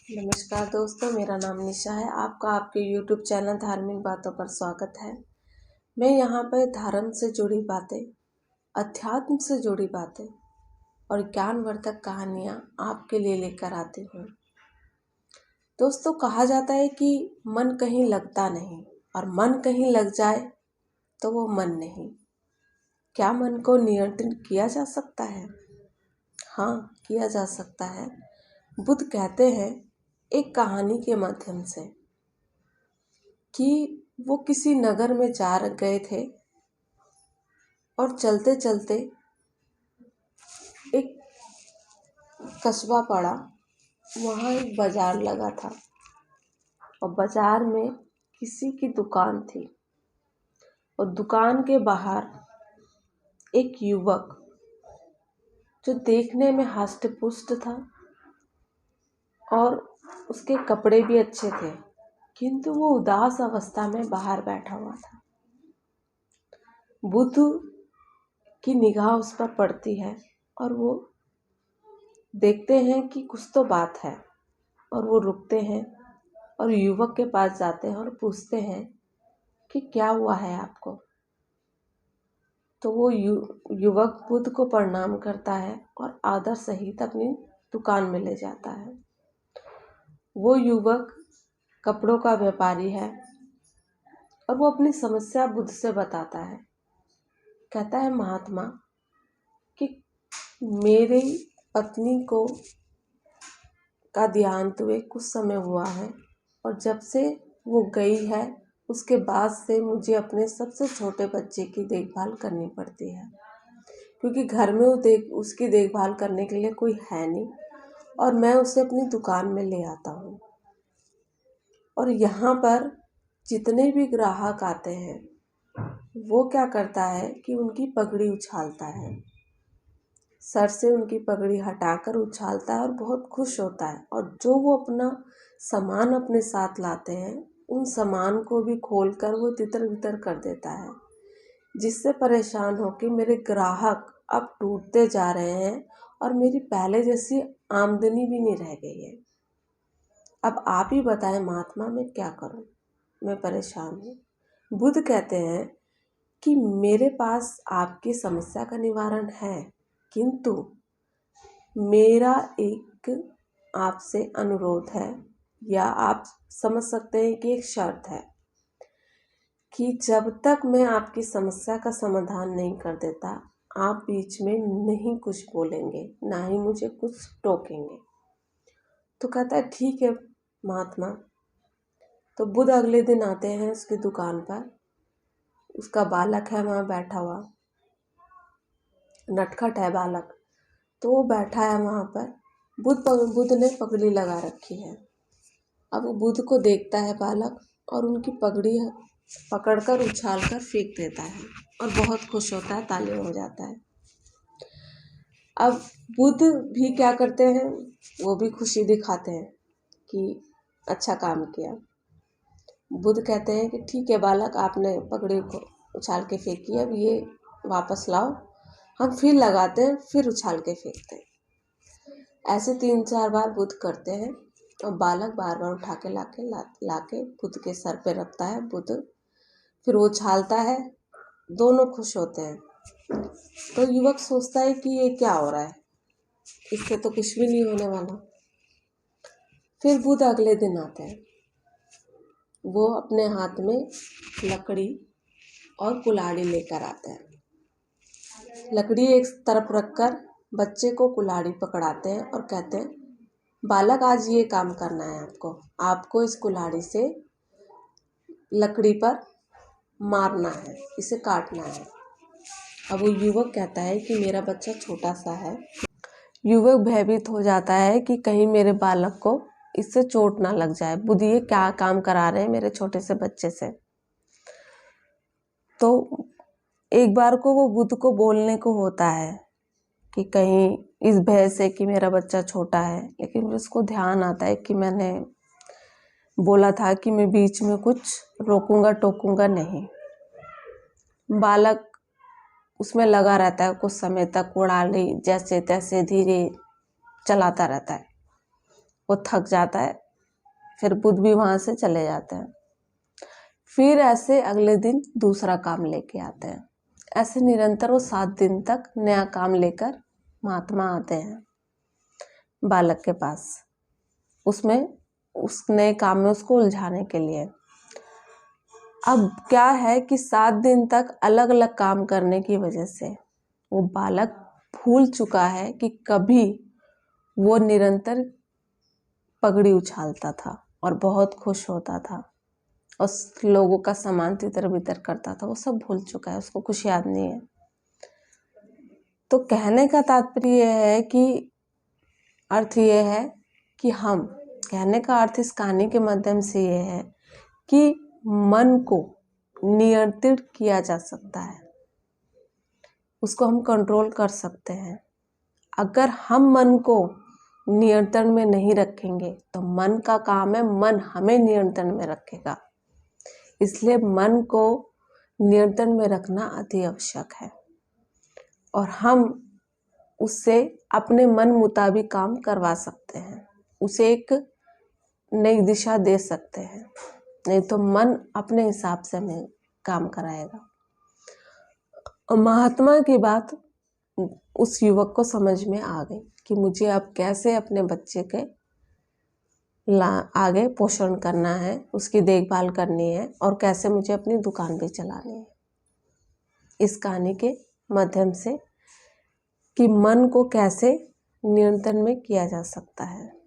नमस्कार दोस्तों, मेरा नाम निशा है। आपका आपके YouTube चैनल धार्मिक बातों पर स्वागत है। मैं यहाँ पर धर्म से जुड़ी बातें, अध्यात्म से जुड़ी बातें और ज्ञानवर्धक कहानियाँ आपके लिए लेकर आती हूँ। दोस्तों, कहा जाता है कि मन कहीं लगता नहीं और मन कहीं लग जाए तो वो मन नहीं। क्या मन को नियंत्रित किया जा सकता है? हाँ, किया जा सकता है। बुद्ध कहते हैं एक कहानी के माध्यम से कि वो किसी नगर में जा गए थे और चलते चलते एक कस्बा पड़ा। वहाँ एक बाजार लगा था और बाजार में किसी की दुकान थी और दुकान के बाहर एक युवक जो देखने में हष्ट-पुष्ट था और उसके कपड़े भी अच्छे थे, किंतु वो उदास अवस्था में बाहर बैठा हुआ था। बुद्ध की निगाह उस पर पड़ती है और वो देखते हैं कि कुछ तो बात है और वो रुकते हैं और युवक के पास जाते हैं और पूछते हैं कि क्या हुआ है आपको। तो वो युवक बुद्ध को प्रणाम करता है और आदर सहित अपनी दुकान में ले जाता है। वो युवक कपड़ों का व्यापारी है और वो अपनी समस्या बुद्ध से बताता है। कहता है, महात्मा, कि मेरी पत्नी को का देहांत हुए कुछ समय हुआ है और जब से वो गई है उसके बाद से मुझे अपने सबसे छोटे बच्चे की देखभाल करनी पड़ती है, क्योंकि घर में उसकी देखभाल करने के लिए कोई है नहीं और मैं उसे अपनी दुकान में ले आता हूँ। और यहाँ पर जितने भी ग्राहक आते हैं वो क्या करता है कि उनकी पगड़ी उछालता है, सर से उनकी पगड़ी हटाकर उछालता है और बहुत खुश होता है। और जो वो अपना सामान अपने साथ लाते हैं उन सामान को भी खोलकर वो तितर बितर कर देता है, जिससे परेशान होकर मेरे ग्राहक अब टूटते जा रहे हैं और मेरी पहले जैसी आमदनी भी नहीं रह गई है। अब आप ही बताएं महात्मा, मैं क्या करूं? मैं परेशान हूँ। बुद्ध कहते हैं कि मेरे पास आपकी समस्या का निवारण है, किंतु मेरा एक आपसे अनुरोध है, या आप समझ सकते हैं कि एक शर्त है, कि जब तक मैं आपकी समस्या का समाधान नहीं कर देता आप बीच में नहीं कुछ बोलेंगे, ना ही मुझे कुछ टोकेंगे। तो कहता है, ठीक है महात्मा। तो बुद्ध अगले दिन आते हैं उसकी दुकान पर। उसका बालक है वहाँ बैठा हुआ, नटखट है बालक। तो वो बैठा है वहाँ पर। बुद्ध ने पगड़ी लगा रखी है। अब वो बुद्ध को देखता है बालक और उनकी पगड़ी पकड़कर उछालकर फेंक देता है और बहुत खुश होता है, तालियां हो जाता है। अब बुद्ध भी क्या करते हैं, वो भी खुशी दिखाते हैं कि अच्छा काम किया। बुद्ध कहते हैं कि ठीक है बालक, आपने पगड़ी को उछाल के फेंकी, अब ये वापस लाओ, हम फिर लगाते हैं, फिर उछाल के फेंकते हैं। ऐसे 3-4 बार बुद्ध करते हैं और बालक बार बार उठा के लाके बुद्ध के सर पे रखता है। बुद्ध फिर वो उछालता है, दोनों खुश होते हैं। तो युवक सोचता है कि ये क्या हो रहा है, इससे तो कुछ भी नहीं होने वाला। फिर बुद्ध अगले दिन आते हैं। वो अपने हाथ में लकड़ी और कुल्हाड़ी लेकर आते हैं। लकड़ी एक तरफ रखकर बच्चे को कुल्हाड़ी पकड़ाते हैं और कहते हैं, बालक, आज ये काम करना है आपको इस कुल्हाड़ी से लकड़ी पर मारना है, इसे काटना है। अब वो युवक कहता है कि मेरा बच्चा छोटा सा है। युवक भयभीत हो जाता है कि कहीं मेरे बालक को इससे चोट ना लग जाए, बुद्ध ये क्या काम करा रहे हैं मेरे छोटे से बच्चे से। तो एक बार को वो बुद्ध को बोलने को होता है कि कहीं इस भय से कि मेरा बच्चा छोटा है, लेकिन उसको ध्यान आता है कि मैंने बोला था कि मैं बीच में कुछ रोकूंगा टोकूंगा नहीं। बालक उसमें लगा रहता है, कुछ समय तक कुल्हाड़ी जैसे तैसे धीरे चलाता रहता है वो थक जाता है, फिर बुध भी वहाँ से चले जाते हैं। फिर ऐसे अगले दिन दूसरा काम लेके आते हैं। ऐसे निरंतर वो 7 दिन तक नया काम लेकर महात्मा आते हैं बालक के पास, उसमें उस नए काम में उसको उलझाने के लिए। अब क्या है कि 7 दिन तक अलग अलग काम करने की वजह से वो बालक भूल चुका है कि कभी वो निरंतर पगड़ी उछालता था और बहुत खुश होता था और लोगों का सामान तितर बितर करता था। वो सब भूल चुका है, उसको कुछ याद नहीं है। तो कहने का तात्पर्य है कि अर्थ ये है कि हम, कहने का अर्थ इस कहानी के माध्यम से ये है कि मन को नियंत्रित किया जा सकता है, उसको हम कंट्रोल कर सकते हैं। अगर हम मन को नियंत्रण में नहीं रखेंगे तो मन का काम है, मन हमें नियंत्रण में रखेगा। इसलिए मन को नियंत्रण में रखना अति आवश्यक है और हम उससे अपने मन मुताबिक काम करवा सकते हैं, उसे एक नई दिशा दे सकते हैं। नहीं तो मन अपने हिसाब से हमें काम कराएगा। और महात्मा की बात उस युवक को समझ में आ गई कि मुझे अब कैसे अपने बच्चे के आगे पोषण करना है, उसकी देखभाल करनी है और कैसे मुझे अपनी दुकान भी चलानी है। इस कहानी के माध्यम से कि मन को कैसे नियंत्रण में किया जा सकता है।